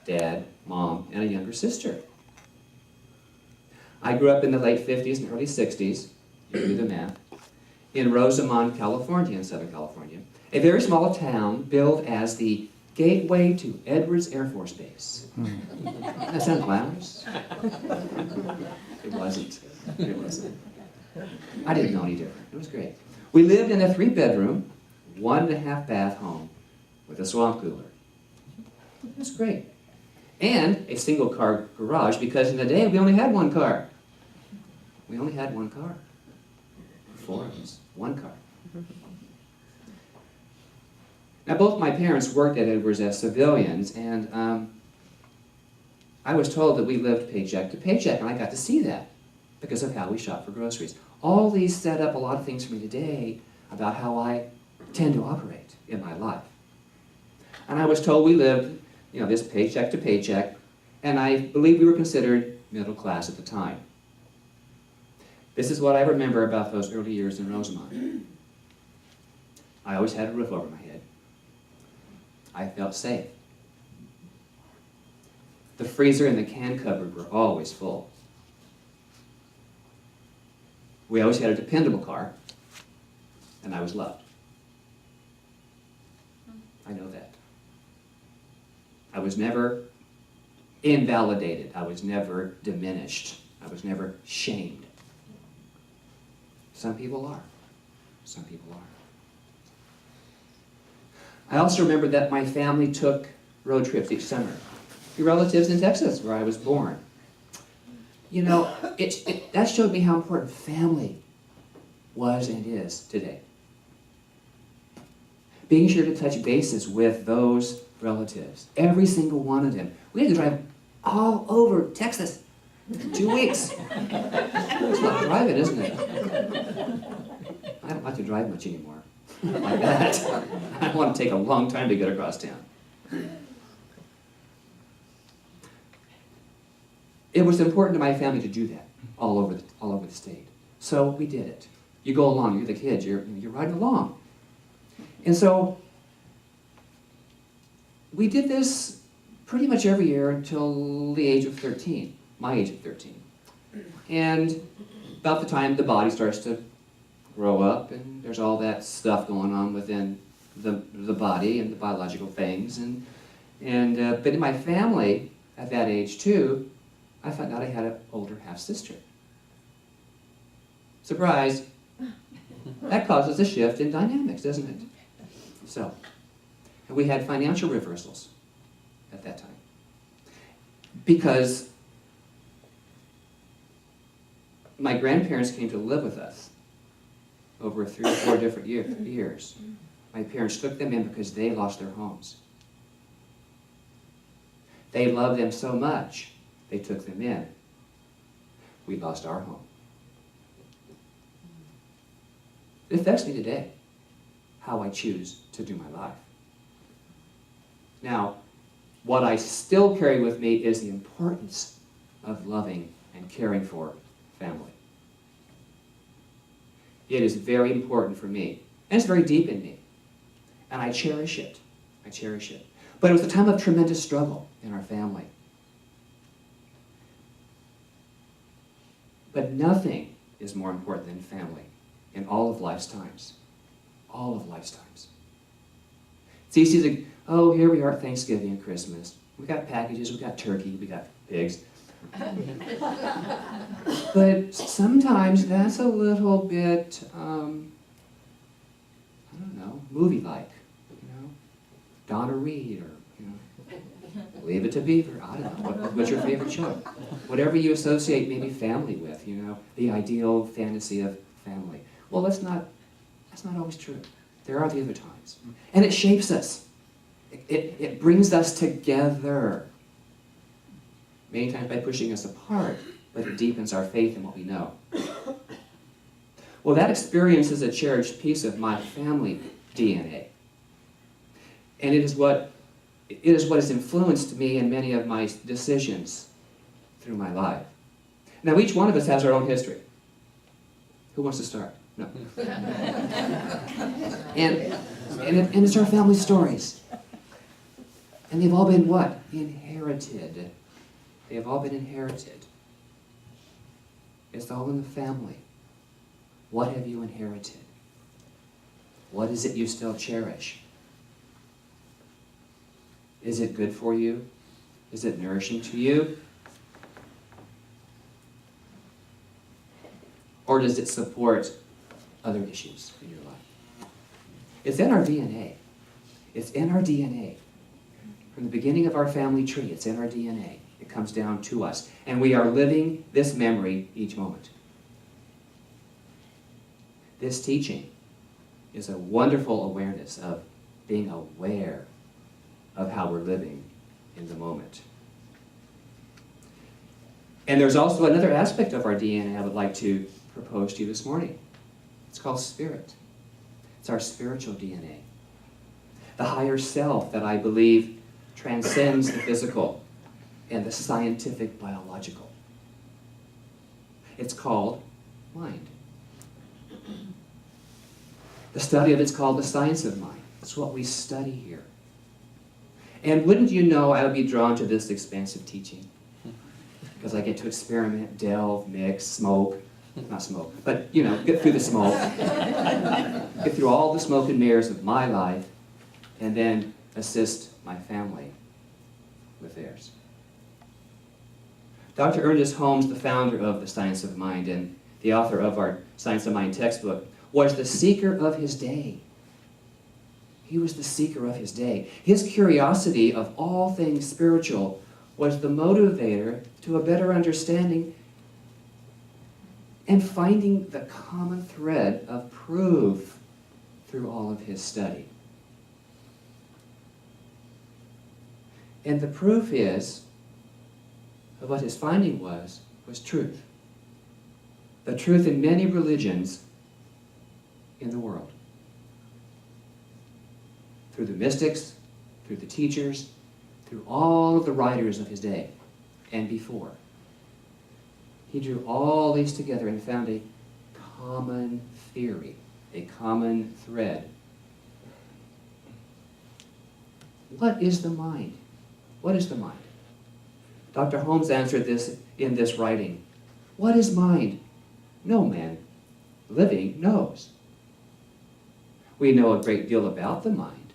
dad, mom, and a younger sister. I grew up in the late 50s and early 60s, you can do the math, in Rosamond, California, in Southern California, a very small town billed as the gateway to Edwards Air Force Base. That sound glamorous? It wasn't. It wasn't. I didn't know any different. It was great. We lived in a 3-bedroom, 1.5 bath home with a swamp cooler. It was great. And a single-car garage, because in the day we only had one car. We only had one car. 4 of us, one car. Now, both my parents worked at Edwards as civilians, and I was told that we lived paycheck to paycheck, and I got to see that because of how we shopped for groceries. All these set up a lot of things for me today about how I tend to operate in my life. And I was told we lived, this paycheck to paycheck, and I believe we were considered middle class at the time. This is what I remember about those early years in Rosamond. I always had a roof over my head. I felt safe. The freezer and the can cupboard were always full. We always had a dependable car, and I was loved. I know that. I was never invalidated. I was never diminished. I was never shamed. Some people are. Some people are. I also remember that my family took road trips each summer. Your relatives in Texas, where I was born. That showed me how important family was and is today. Being sure to touch bases with those relatives, every single one of them. We had to drive all over Texas, 2 weeks. It's a lot of driving, isn't it? I don't like to drive much anymore. Like that. I want to take a long time to get across town. It was important to my family to do that all over the state. So we did it. You go along, you're the kids, you're riding along. And so we did this pretty much every year until the age of 13, my age of 13. And about the time the body starts to grow up, and there's all that stuff going on within the body and the biological things. But in my family, at that age too, I found out I had an older half-sister. Surprise! That causes a shift in dynamics, doesn't it? So, and we had financial reversals at that time. Because my grandparents came to live with us over 3 or 4 different years. My parents took them in because they lost their homes. They loved them so much, they took them in. We lost our home. It affects me today, how I choose to do my life. Now, what I still carry with me is the importance of loving and caring for family. It is very important for me, and it's very deep in me, and I cherish it. I cherish it. But it was a time of tremendous struggle in our family. But nothing is more important than family in all of life's times. All of life's times. It's easy to, here we are at Thanksgiving and Christmas. We got packages, we got turkey, we got pigs. But sometimes that's a little bit, movie-like. Donna Reed, or, Leave It to Beaver. I don't know. What's your favorite show? Whatever you associate maybe family with, the ideal fantasy of family. Well, that's not always true. There are the other times. And it shapes us. It brings us together. Many times by pushing us apart, but it deepens our faith in what we know. Well, that experience is a cherished piece of my family DNA. And it is what has influenced me in many of my decisions through my life. Now, each one of us has our own history. Who wants to start? No. And it's our family stories. And they've all been what? Inherited. They have all been inherited. It's all in the family. What have you inherited? What is it you still cherish? Is it good for you? Is it nourishing to you? Or does it support other issues in your life? It's in our DNA. It's in our DNA. From the beginning of our family tree, it's in our DNA. It comes down to us. And we are living this memory each moment. This teaching is a wonderful awareness of being aware of how we're living in the moment. And there's also another aspect of our DNA I would like to propose to you this morning. It's called spirit. It's our spiritual DNA. The higher self that I believe transcends the physical and the scientific biological. It's called mind. The study of it's called the science of mind. That's what we study here. And wouldn't you know I would be drawn to this expansive teaching? Because I get to experiment, delve, mix, smoke. Not smoke, but, you know, get through the smoke. Get through all the smoke and mirrors of my life, and then assist my family with theirs. Dr. Ernest Holmes, the founder of the Science of Mind and the author of our Science of Mind textbook, was the seeker of his day. He was the seeker of his day. His curiosity of all things spiritual was the motivator to a better understanding and finding the common thread of proof through all of his study. And the proof is, of what his finding was truth. The truth in many religions in the world. Through the mystics, through the teachers, through all of the writers of his day and before. He drew all these together and found a common theory, a common thread. What is the mind? What is the mind? Dr. Holmes answered this in this writing. What is mind? No man living knows. We know a great deal about the mind,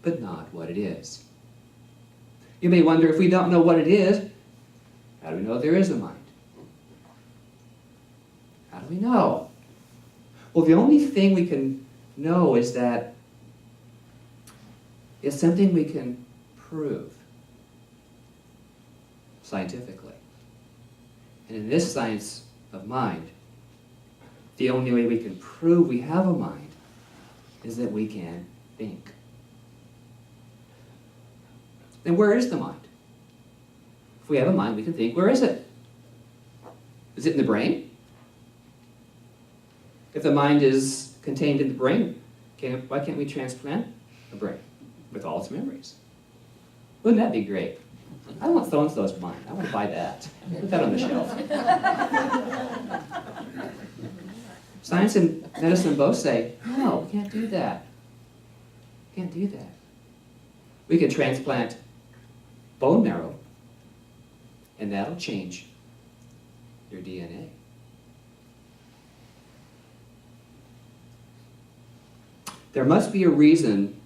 but not what it is. You may wonder, if we don't know what it is, how do we know there is a mind? How do we know? Well, the only thing we can know is that it's something we can prove scientifically. And in this science of mind, the only way we can prove we have a mind is that we can think. Then where is the mind? If we have a mind, we can think. Where is it? Is it in the brain? If the mind is contained in the brain, why can't we transplant a brain with all its memories? Wouldn't that be great? I want so-and-so's mind. I want to buy that. Put that on the shelf. Science and medicine both say, no, we can't do that. Can't do that. We can transplant bone marrow, and that'll change your DNA. There must be a reason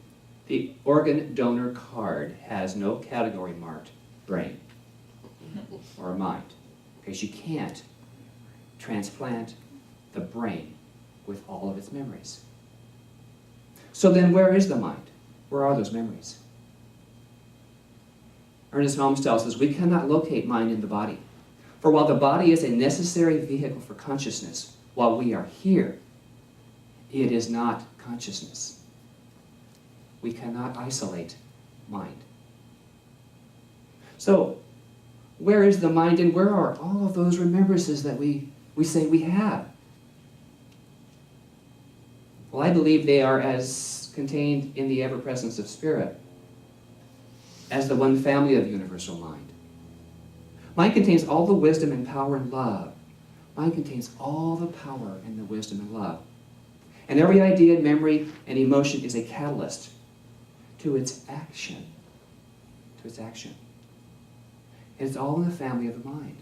the organ donor card has no category marked brain or mind, because you can't transplant the brain with all of its memories. So then where is the mind? Where are those memories? Ernest Holmes tells us we cannot locate mind in the body. For while the body is a necessary vehicle for consciousness, while we are here, it is not consciousness. We cannot isolate mind. So, where is the mind, and where are all of those remembrances that we say we have? Well, I believe they are as contained in the ever-presence of spirit as the one family of universal mind. Mind contains all the wisdom and power and love. Mind contains all the power and the wisdom and love. And every idea, memory, and emotion is a catalyst to its action to its action. And it's all in the family of the mind.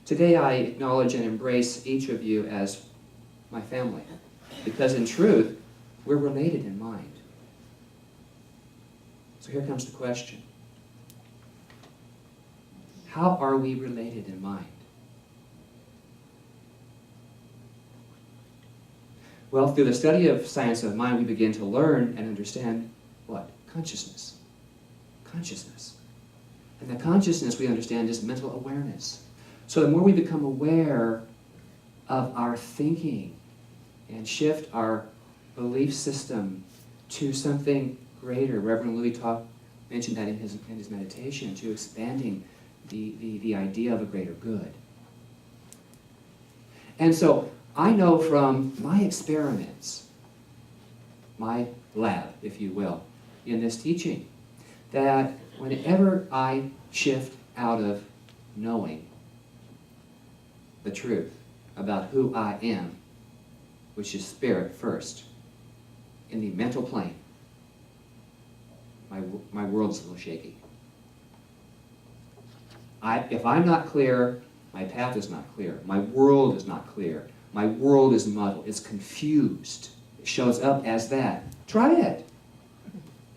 Today I acknowledge and embrace each of you as my family, because in truth, we're related in mind. So here comes the question. How are we related in mind? Well, through the study of science of mind, we begin to learn and understand what? Consciousness. Consciousness. And the consciousness we understand is mental awareness. So the more we become aware of our thinking and shift our belief system to something greater, Reverend Louis mentioned that in his meditation, to expanding the idea of a greater good. And so I know from my experiments, my lab, if you will, in this teaching, that whenever I shift out of knowing the truth about who I am, which is spirit first, in the mental plane, my world's a little shaky. If I'm not clear, my path is not clear. My world is not clear. My world is muddled. It's confused. It shows up as that. Try it.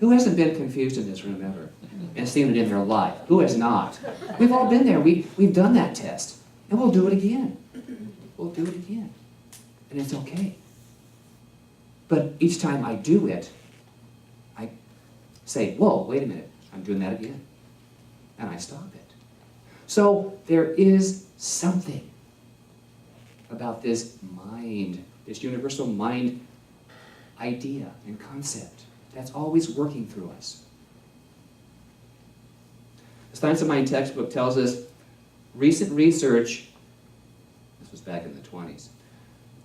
Who hasn't been confused in this room ever and seen it in their life? Who has not? We've all been there. We've done that test. And we'll do it again. We'll do it again. And it's okay. But each time I do it, I say, whoa, wait a minute. I'm doing that again. And I stop it. So there is something about this mind, this universal mind idea and concept that's always working through us. The Science of Mind textbook tells us recent research, this was back in the 20s,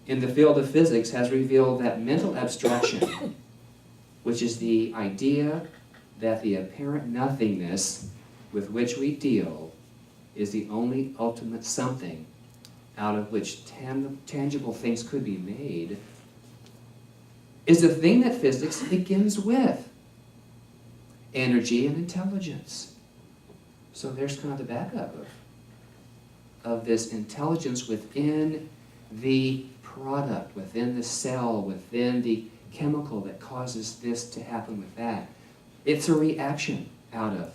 in the field of physics has revealed that mental abstraction, which is the idea that the apparent nothingness with which we deal is the only ultimate something out of which tangible things could be made, is the thing that physics begins with. Energy and intelligence. So there's kind of the backup of this intelligence within the product, within the cell, within the chemical that causes this to happen with that. It's a reaction out of